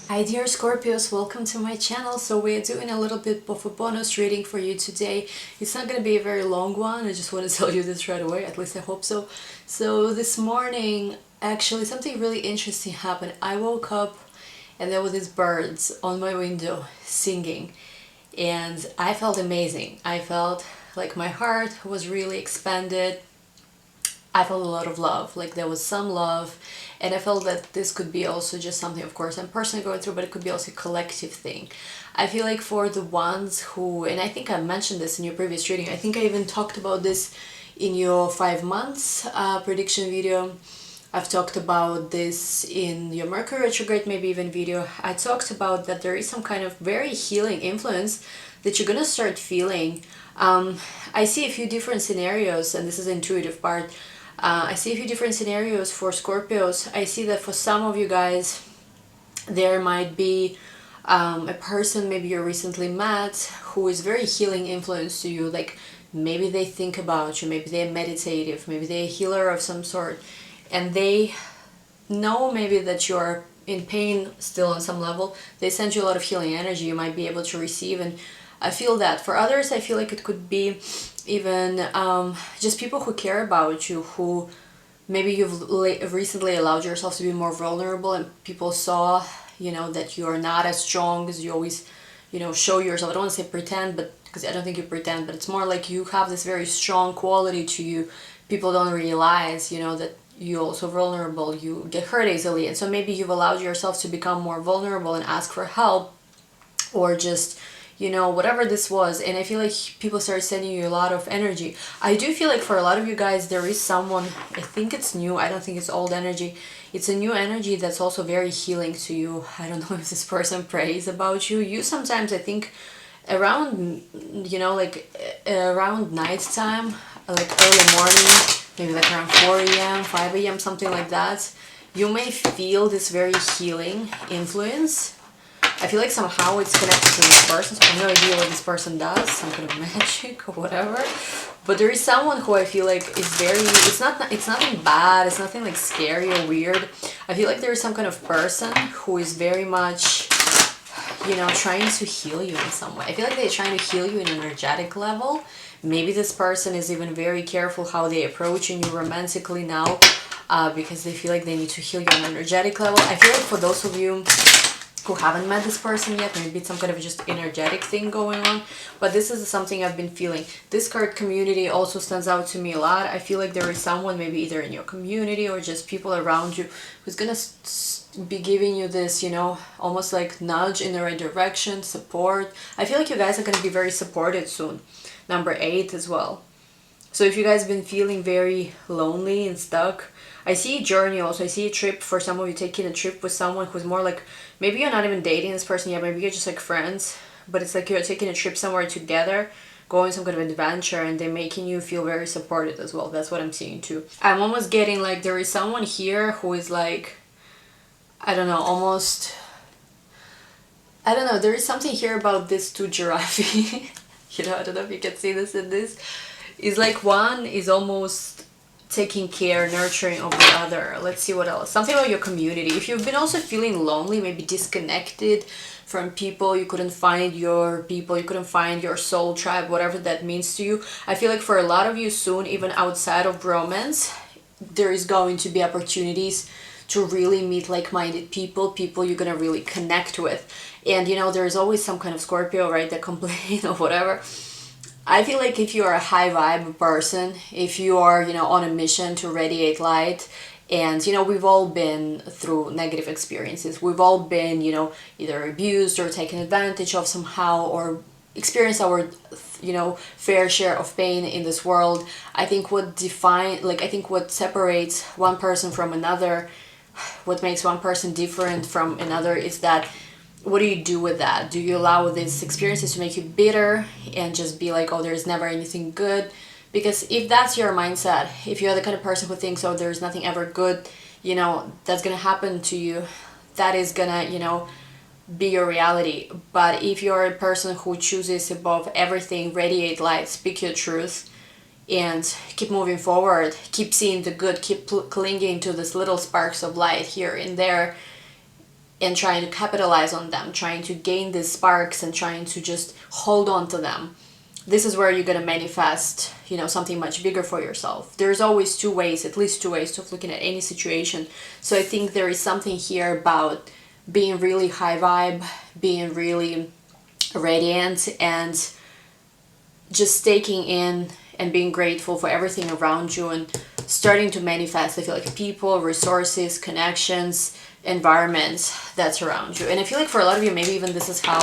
Hi dear Scorpios, welcome to my channel. So we're doing a little bit of a bonus reading for you today. It's not going to be a very long one, I just want to tell you this right away, at least I hope so. So this morning, actually something really interesting happened. I woke up and there were these birds on my window singing and I felt amazing. I felt like my heart was really expanded. I felt a lot of love, like there was some love, and I felt that this could be also just something, of course, I'm personally going through, but it could be also a collective thing. I feel like for the ones who, and I think I mentioned this in your previous reading, I think I even talked about this in your 5 months prediction video. I've talked about this in your Mercury retrograde, maybe even video. I talked about that there is some kind of very healing influence that you're gonna start feeling. I see a few different scenarios, and this is the intuitive part. I see a few different scenarios for Scorpios. I see that for some of you guys, there might be a person maybe you recently met who is very healing influence to you. Like maybe they think about you, maybe they're meditative, maybe they're a healer of some sort, and they know maybe that you're in pain still on some level. They send you a lot of healing energy you might be able to receive, and I feel that. For others, I feel like it could be even just people who care about you, who maybe you've recently allowed yourself to be more vulnerable and people saw, that you are not as strong as you always, show yourself. I don't want to say pretend, but because I don't think you pretend, but it's more like you have this very strong quality to you. People don't realize, that you're also vulnerable, you get hurt easily, and so maybe you've allowed yourself to become more vulnerable and ask for help, or just whatever this was. And I feel like people start sending you a lot of energy. I do feel like for a lot of you guys there is someone, I think it's new, I don't think it's old energy, it's a new energy that's also very healing to you. I don't know if this person prays about you. Sometimes, I think around around nighttime, like early morning, maybe like around 4 a.m 5 a.m, something like that, you may feel this very healing influence. I feel like somehow it's connected to this person, so I have no idea what this person does, some kind of magic or whatever. But there is someone who I feel like is very, it's nothing bad, it's nothing like scary or weird. I feel like there is some kind of person who is very much, trying to heal you in some way. I feel like they're trying to heal you in an energetic level. Maybe this person is even very careful how they approach you romantically now, because they feel like they need to heal you on an energetic level. I feel like for those of you who haven't met this person yet, maybe it's some kind of just energetic thing going on, but this is something I've been feeling. This card community also stands out to me a lot. I feel like there is someone maybe either in your community or just people around you who's gonna be giving you this, almost like nudge in the right direction, support. I feel like you guys are gonna be very supported soon. Number 8 as well. So if you guys have been feeling very lonely and stuck, I see a journey also. I see a trip for some of you, taking a trip with someone who's more like, maybe you're not even dating this person yet, maybe you're just like friends, but it's like you're taking a trip somewhere together, going some kind of adventure, and they're making you feel very supported as well. That's what I'm seeing too. I'm almost getting like there is someone here who is like, I don't know, almost, I don't know, there is something here about this two giraffe. I don't know if you can see this in this. It's like one is almost taking care, nurturing of the other. Let's see what else. Something about your community. If you've been also feeling lonely, maybe disconnected from people, you couldn't find your people, you couldn't find your soul tribe, whatever that means to you. I feel like for a lot of you soon, even outside of romance, there is going to be opportunities to really meet like-minded people you're gonna really connect with. And there's always some kind of Scorpio, right, that complain or whatever. I feel like if you're a high vibe person, if you are, on a mission to radiate light, and, we've all been through negative experiences. We've all been, either abused or taken advantage of somehow, or experienced our, fair share of pain in this world. I think what separates one person from another, what makes one person different from another, is that what do you do with that? Do you allow these experiences to make you bitter and just be like, oh, there's never anything good? Because if that's your mindset, if you're the kind of person who thinks, oh, there's nothing ever good, that's gonna happen to you, that is gonna, be your reality. But if you're a person who chooses above everything, radiate light, speak your truth, and keep moving forward, keep seeing the good, keep clinging to these little sparks of light here and there, and trying to capitalize on them, trying to gain these sparks and trying to just hold on to them. This is where you're going to manifest, something much bigger for yourself. There's always two ways, at least two ways of looking at any situation. So I think there is something here about being really high vibe, being really radiant, and just taking in and being grateful for everything around you and starting to manifest, I feel like, people, resources, connections, environments that surround you. And I feel like for a lot of you, maybe even this is how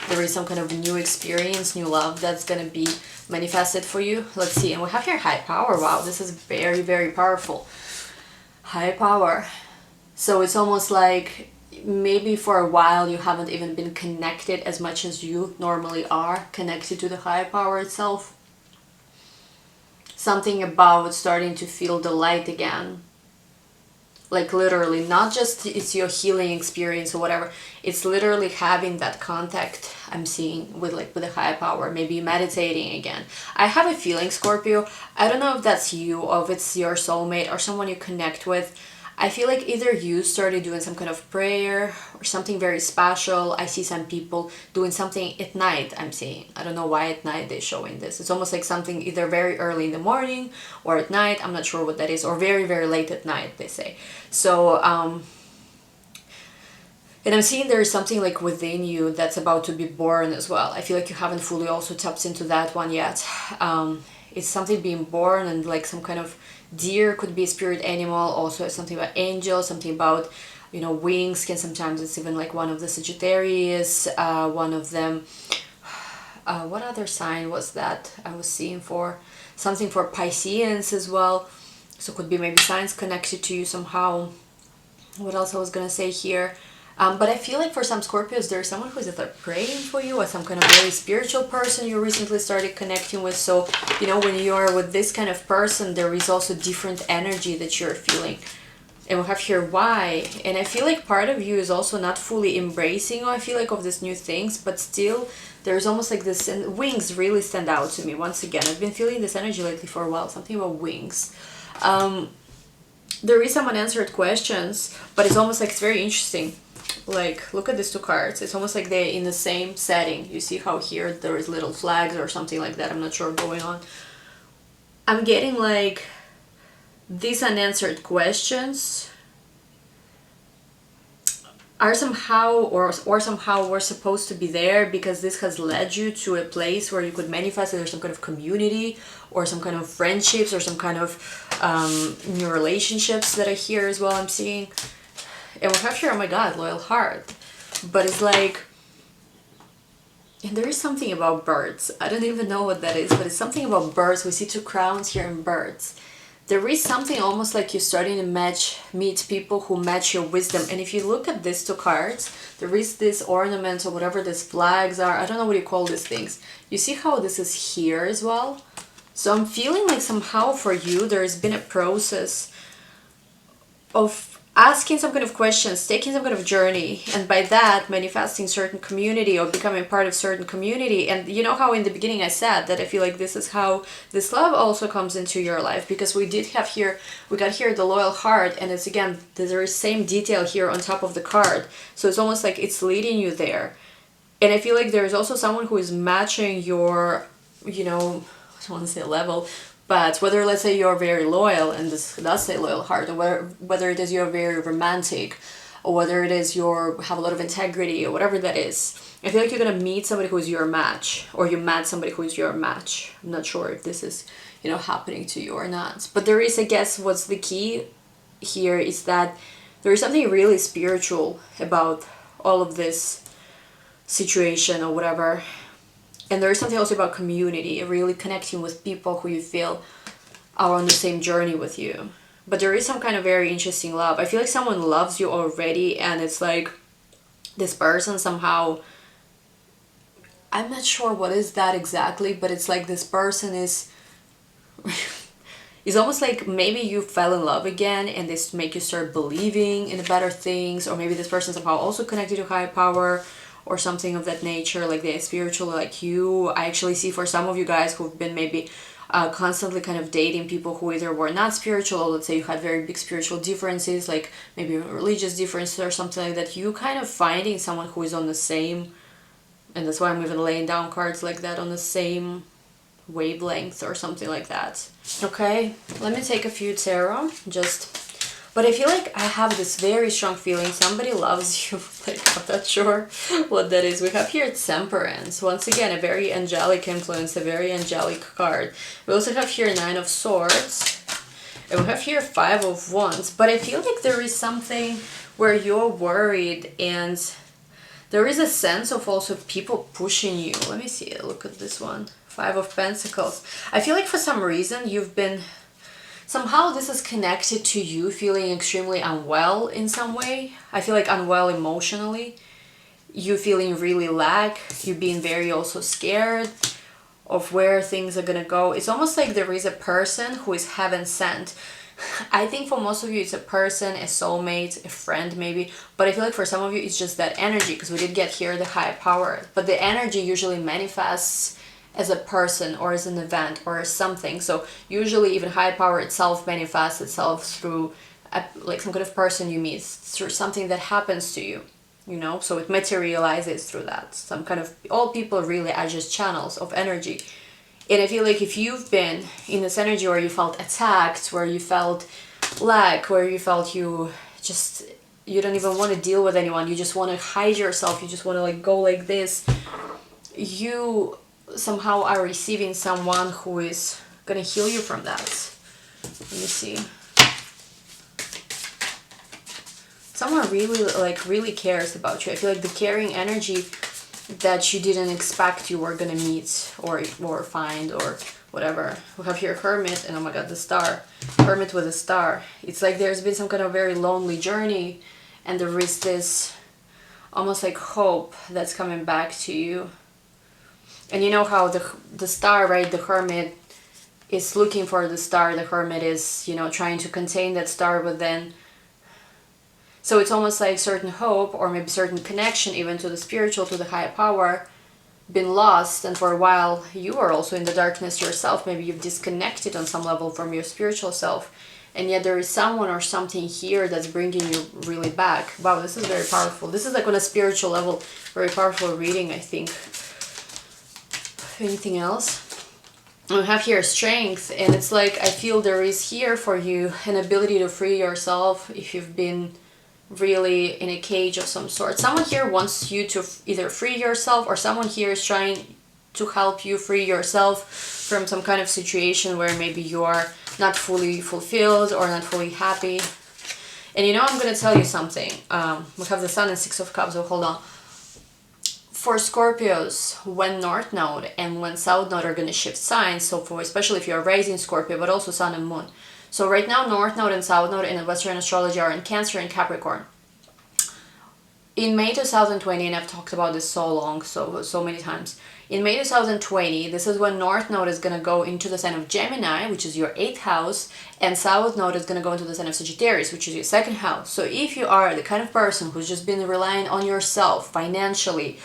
there is some kind of new experience, new love that's going to be manifested for you. Let's see. And we have here high power. Wow, this is very, very powerful. High power. So it's almost like maybe for a while you haven't even been connected as much as you normally are, connected to the higher power itself. Something about starting to feel the light again. Like literally, not just it's your healing experience or whatever, it's literally having that contact I'm seeing with the higher power, maybe meditating again. I have a feeling, Scorpio, I don't know if that's you or if it's your soulmate or someone you connect with. I feel like either you started doing some kind of prayer or something very special. I see some people doing something at night, I'm seeing. I don't know why at night they're showing this. It's almost like something either very early in the morning or at night. I'm not sure what that is. Or very, very late at night, they say. So, and I'm seeing there is something like within you that's about to be born as well. I feel like you haven't fully also tapped into that one yet. It's something being born, and like some kind of deer could be a spirit animal. Also something about angels, something about wings. Can sometimes it's even like one of the Sagittarius, one of them. What other sign was that I was seeing for? Something for Pisceans as well. So could be maybe signs connected to you somehow. What else I was gonna say here? But I feel like for some Scorpios, there's someone who's either praying for you or some kind of very spiritual person you recently started connecting with. So, when you're with this kind of person, there is also different energy that you're feeling. And we have here why. And I feel like part of you is also not fully embracing, or I feel like, of these new things, but still there's almost like this, and wings really stand out to me. Once again, I've been feeling this energy lately for a while, something about wings. There is some unanswered questions, but it's almost like it's very interesting. Like, look at these two cards. It's almost like they're in the same setting. You see how here there is little flags or something like that. I'm not sure going on. I'm getting like these unanswered questions are somehow or somehow were supposed to be there because this has led you to a place where you could manifest either some kind of community or some kind of friendships or some kind of new relationships that are here as well, I'm seeing. And we have here, oh my god, loyal heart. But it's like, and there is something about birds. I don't even know what that is, but it's something about birds. We see two crowns here in birds. There is something almost like you're starting to meet people who match your wisdom. And if you look at these two cards, there is this ornament or whatever these flags are. I don't know what you call these things. You see how this is here as well? So I'm feeling like somehow for you, there's been a process of asking some kind of questions, taking some kind of journey, and by that manifesting certain community or becoming part of certain community. And you know how in the beginning I said that I feel like this is how this love also comes into your life, because we got here the loyal heart, and it's again there is same detail here on top of the card. So it's almost like it's leading you there. And I feel like there's also someone who is matching your, I don't want to say level, but whether, let's say, you're very loyal, and this does say loyal heart, or whether it is you're very romantic, or whether it is you have a lot of integrity, or whatever that is, I feel like you're going to meet somebody who is your match, or you met somebody who is your match. I'm not sure if this is, happening to you or not. But there is, I guess, what's the key here is that there is something really spiritual about all of this situation or whatever. And there is something also about community, really connecting with people who you feel are on the same journey with you. But there is some kind of very interesting love. I feel like someone loves you already, and it's like this person somehow, I'm not sure what is that exactly, but it's like this person is it's almost like maybe you fell in love again, and this make you start believing in the better things, or maybe this person somehow also connected to higher power, or something of that nature, like they're spiritual like you. I actually see for some of you guys who've been maybe constantly kind of dating people who either were not spiritual, or let's say you had very big spiritual differences, like maybe religious differences or something like that, you kind of finding someone who is on the same, and that's why I'm even laying down cards like that, on the same wavelength or something like that. Okay, let me take a few tarot, but I feel like I have this very strong feeling somebody loves you. Like, I'm not sure what that is. We have here Temperance. Once again, a very angelic influence, a very angelic card. We also have here Nine of Swords. And we have here Five of Wands. But I feel like there is something where you're worried, and there is a sense of also people pushing you. Let me see. Look at this one. Five of Pentacles. I feel like for some reason you've been... Somehow this is connected to you feeling extremely unwell in some way. I feel like unwell emotionally. You feeling really lack. You being very also scared of where things are gonna go. It's almost like there is a person who is heaven sent. I think for most of you it's a person, a soulmate, a friend maybe. But I feel like for some of you it's just that energy, because we did get here the high power. But the energy usually manifests as a person or as an event or as something. So usually even high power itself manifests itself through like some kind of person you meet, through something that happens to you, you know, so it materializes through that. Some kind of, all people really are just channels of energy. And I feel like if you've been in this energy where you felt attacked, where you felt lack, where you felt you don't even want to deal with anyone, you just want to hide yourself, you just want to like go like this, you somehow are receiving someone who is gonna heal you from that. Let me see. Someone really cares about you. I feel like the caring energy that you didn't expect you were gonna meet or find or whatever. We have here Hermit, and oh my god, the Star. Hermit with a star. It's like there's been some kind of very lonely journey, and there is this almost like hope that's coming back to you. And you know how the star, right, the Hermit is looking for the star, the Hermit is, you know, trying to contain that star within. So it's almost like certain hope or maybe certain connection even to the spiritual, to the higher power, been lost, and for a while you are also in the darkness yourself. Maybe you've disconnected on some level from your spiritual self, and yet there is someone or something here that's bringing you really back. Wow, this is very powerful. This is like on a spiritual level, very powerful reading, I think. Anything else? We have here Strength, and it's like I feel there is here for you an ability to free yourself if you've been really in a cage of some sort. Someone here wants you to either free yourself, or someone here is trying to help you free yourself from some kind of situation where maybe you are not fully fulfilled or not fully happy. And you know, I'm going to tell you something. We have the Sun and Six of Cups, so hold on. For Scorpios, when North Node and when South Node are going to shift signs, so for especially if you're raising Scorpio, but also Sun and Moon. So right now, North Node and South Node in the Western astrology are in Cancer and Capricorn. In May 2020, and I've talked about this so many times, in May 2020, this is when North Node is going to go into the sign of Gemini, which is your 8th house, and South Node is going to go into the sign of Sagittarius, which is your 2nd house. So if you are the kind of person who's just been relying on yourself financially,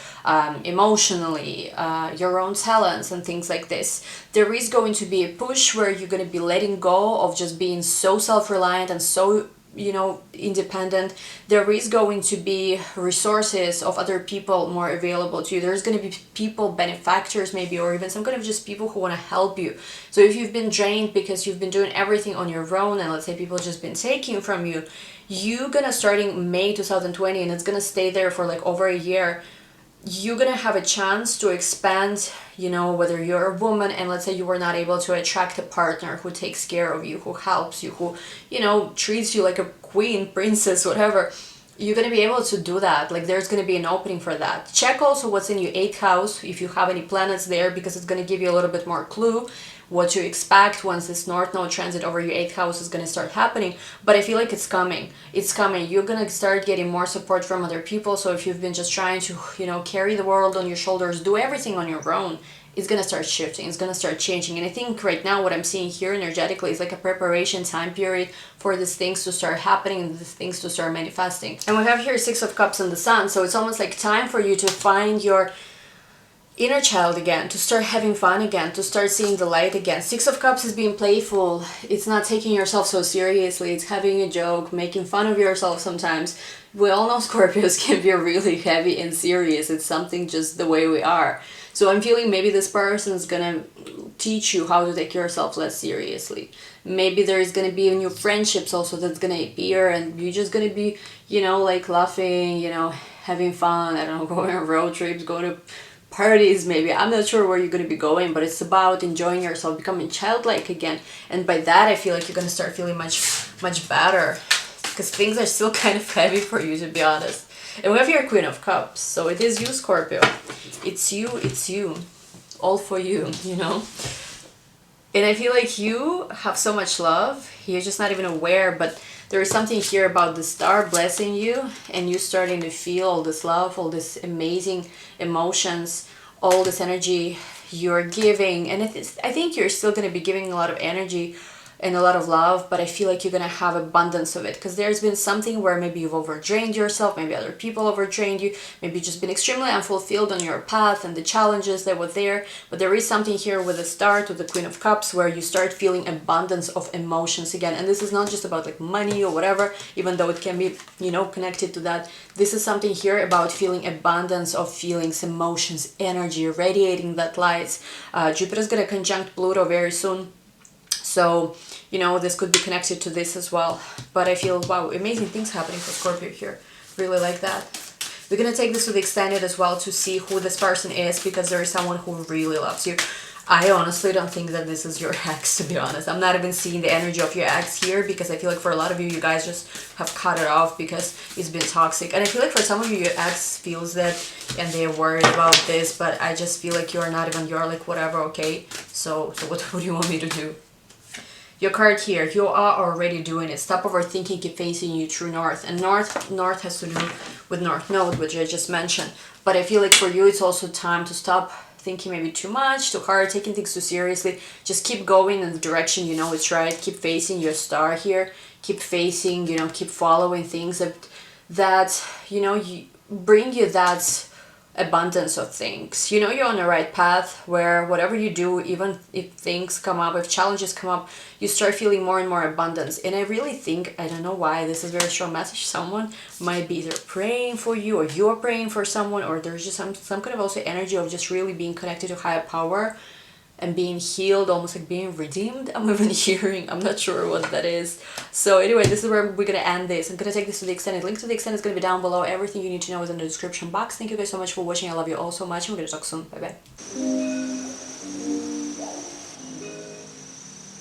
emotionally, your own talents and things like this, there is going to be a push where you're going to be letting go of just being so self-reliant and so, you know, independent. There is going to be resources of other people more available to you. There's going to be people, benefactors maybe, or even some kind of just people who want to help you. So if you've been drained because you've been doing everything on your own, and let's say people just been taking from you, you're gonna, starting May 2020, and it's gonna stay there for like over a year, you're gonna have a chance to expand, you know, whether you're a woman and let's say you were not able to attract a partner who takes care of you, who helps you, who, you know, treats you like a queen, princess, whatever, you're gonna be able to do that. Like there's gonna be an opening for that. Check also what's in your 8th house, if you have any planets there, because it's gonna give you a little bit more clue what to expect once this North Node transit over your 8th house is going to start happening. But I feel like it's coming. It's coming. You're going to start getting more support from other people. So if you've been just trying to, you know, carry the world on your shoulders, do everything on your own, it's going to start shifting. It's going to start changing. And I think right now what I'm seeing here energetically is like a preparation time period for these things to start happening and these things to start manifesting. And we have here 6 of Cups and the Sun. So it's almost like time for you to find your inner child again, to start having fun again, to start seeing the light again. Six of Cups is being playful. It's not taking yourself so seriously. It's having a joke, making fun of yourself sometimes. We all know Scorpios can be really heavy and serious. It's something just the way we are. So I'm feeling maybe this person is gonna teach you how to take yourself less seriously. Maybe there is gonna be new friendships also that's gonna appear, and you're just gonna be, you know, like laughing, you know, having fun. I don't know, going on road trips, going to parties maybe. I'm not sure where you're going to be going, but it's about enjoying yourself, becoming childlike again. And by that, I feel like you're going to start feeling much better, because things are still kind of heavy for you, to be honest. And we have your Queen of Cups, so it is you, Scorpio. It's you, all for you, you know. And I feel like you have so much love, you're just not even aware, but there is something here about the star blessing you, and you starting to feel all this love, all this amazing emotions, all this energy you're giving. And I think you're still going to be giving a lot of energy and a lot of love, but I feel like you're going to have abundance of it, because there's been something where maybe you've overdrained yourself, maybe other people overdrained you, maybe you've just been extremely unfulfilled on your path and the challenges that were there. But there is something here with the start, with the Queen of Cups, where you start feeling abundance of emotions again. And this is not just about like money or whatever, even though it can be, you know, connected to that. This is something here about feeling abundance of feelings, emotions, energy, radiating that light. Jupiter is going to conjunct Pluto very soon. So, you know, this could be connected to this as well. But I feel, wow, amazing things happening for Scorpio here. Really like that. We're going to take this to the extended as well to see who this person is, because there is someone who really loves you. I honestly don't think that this is your ex, to be honest. I'm not even seeing the energy of your ex here, because I feel like for a lot of you, you guys just have cut it off because it's been toxic. And I feel like for some of you, your ex feels that and they're worried about this, but I just feel like you're not even, you're like, whatever, okay? So what do you want me to do? Your card here, you are already doing it. Stop overthinking, keep facing you true north. And north has to do with North Node, which I just mentioned. But I feel like for you, it's also time to stop thinking maybe too much, too hard, taking things too seriously. Just keep going in the direction you know it's right. Keep facing your star here. Keep facing, you know, keep following things that you know, bring you that abundance of things. You know, you're on the right path where whatever you do, even if things come up, if challenges come up, you start feeling more and more abundance. And I really think, I don't know why, this is a very strong message. Someone might be either praying for you, or you're praying for someone, or there's just some kind of also energy of just really being connected to higher power and being healed, almost like being redeemed. I'm even hearing, I'm not sure what that is. So anyway, this is where we're going to end this. I'm going to take this to the extended. Link to the extended is going to be down below. Everything you need to know is in the description box. Thank you guys so much for watching. I love you all so much. And we're going to talk soon. Bye bye.